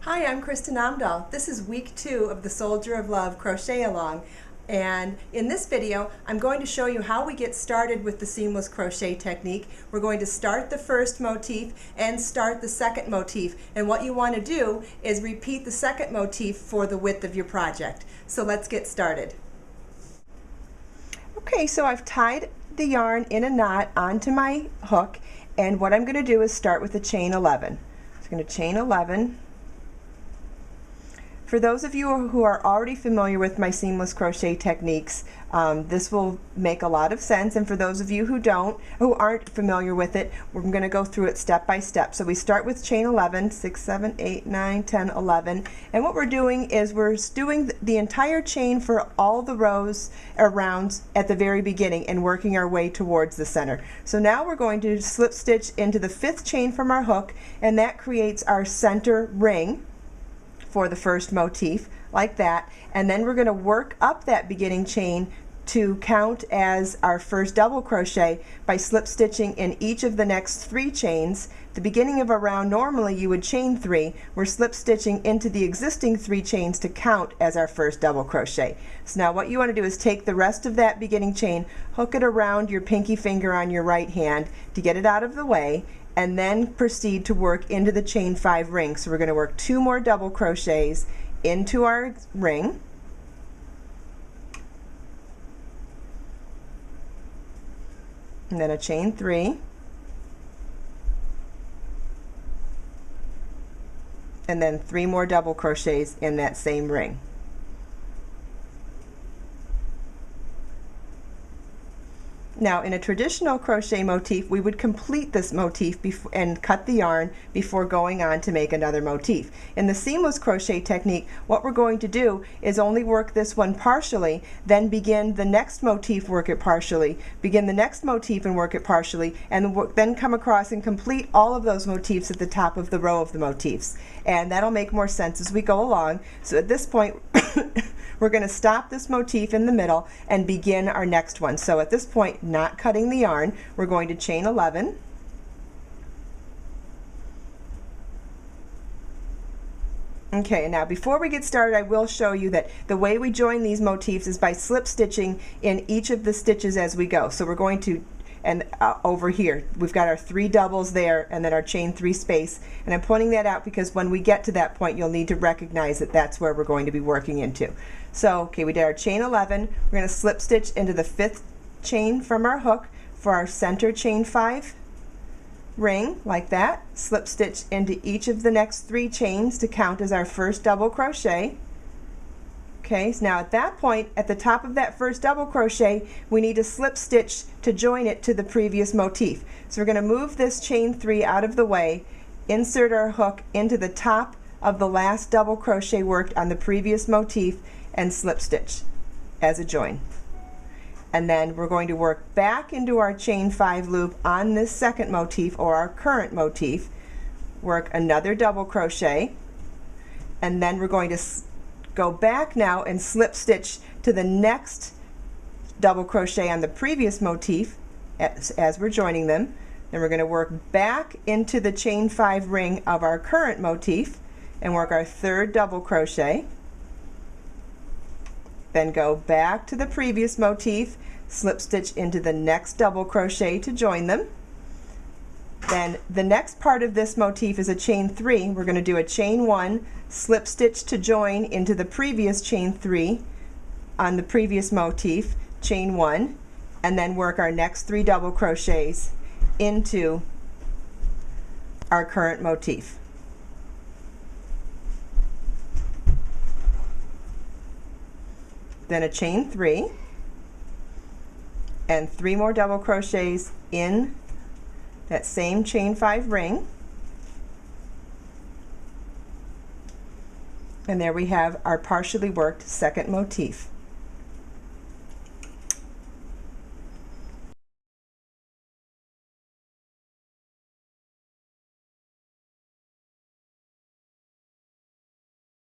Hi, I'm Kristin Omdahl. This is week 2 of the Soldier of Love Crochet Along, and in this video I'm going to show you how we get started with the seamless crochet technique. We're going to start the first motif and start the second motif, and what you want to do is repeat the second motif for the width of your project. So let's get started. Okay, so I've tied the yarn in a knot onto my hook, and what I'm going to do is start with a chain 11. So I'm going to chain 11. For those of you who are already familiar with my seamless crochet techniques, this will make a lot of sense, and for those of you who aren't familiar with it, we're going to go through it step by step. So we start with chain 11, 6, 7, 8, 9, 10, 11, and what we're doing is we're doing the entire chain for all the rows or rounds at the very beginning and working our way towards the center. So now we're going to slip stitch into the 5th chain from our hook, and that creates our center ring for the first motif, like that, and then we're going to work up that beginning chain to count as our first double crochet by slip stitching in each of the next 3 chains. The beginning of a round, normally you would chain 3. We're slip stitching into the existing 3 chains to count as our first double crochet. So now what you want to do is take the rest of that beginning chain, hook it around your pinky finger on your right hand to get it out of the way, and then proceed to work into the chain 5 ring. So we're going to work 2 more double crochets into our ring, and then a chain 3, and then 3 more double crochets in that same ring. Now, in a traditional crochet motif, we would complete this motif and cut the yarn before going on to make another motif. In the seamless crochet technique, what we're going to do is only work this one partially, then begin the next motif, work it partially, begin the next motif and work it partially, and then come across and complete all of those motifs at the top of the row of the motifs. And that'll make more sense as we go along. So at this point, we're going to stop this motif in the middle and begin our next one. So at this point, not cutting the yarn, we're going to chain 11. Okay, now before we get started, I will show you that the way we join these motifs is by slip stitching in each of the stitches as we go. So we're going to, and over here we've got our 3 doubles there, and then our chain 3 space, and I'm pointing that out because when we get to that point you'll need to recognize that that's where we're going to be working into. So okay, we did our chain 11. We're going to slip stitch into the 5th chain from our hook for our center chain 5 ring, like that. Slip stitch into each of the next 3 chains to count as our first double crochet. Okay, so now at that point, at the top of that first double crochet, we need to slip stitch to join it to the previous motif. So we're going to move this chain 3 out of the way, insert our hook into the top of the last double crochet worked on the previous motif, and slip stitch as a join. And then we're going to work back into our chain 5 loop on this second motif, or our current motif, work another double crochet, and then we're going to go back now and slip stitch to the next double crochet on the previous motif as we're joining them. Then we're going to work back into the chain 5 ring of our current motif and work our 3rd double crochet. Then go back to the previous motif, slip stitch into the next double crochet to join them. Then the next part of this motif is a chain 3. We're going to do a chain 1, slip stitch to join into the previous chain 3 on the previous motif, chain 1, and then work our next 3 double crochets into our current motif. Then a chain 3 and 3 more double crochets in that same chain 5 ring, and there we have our partially worked second motif.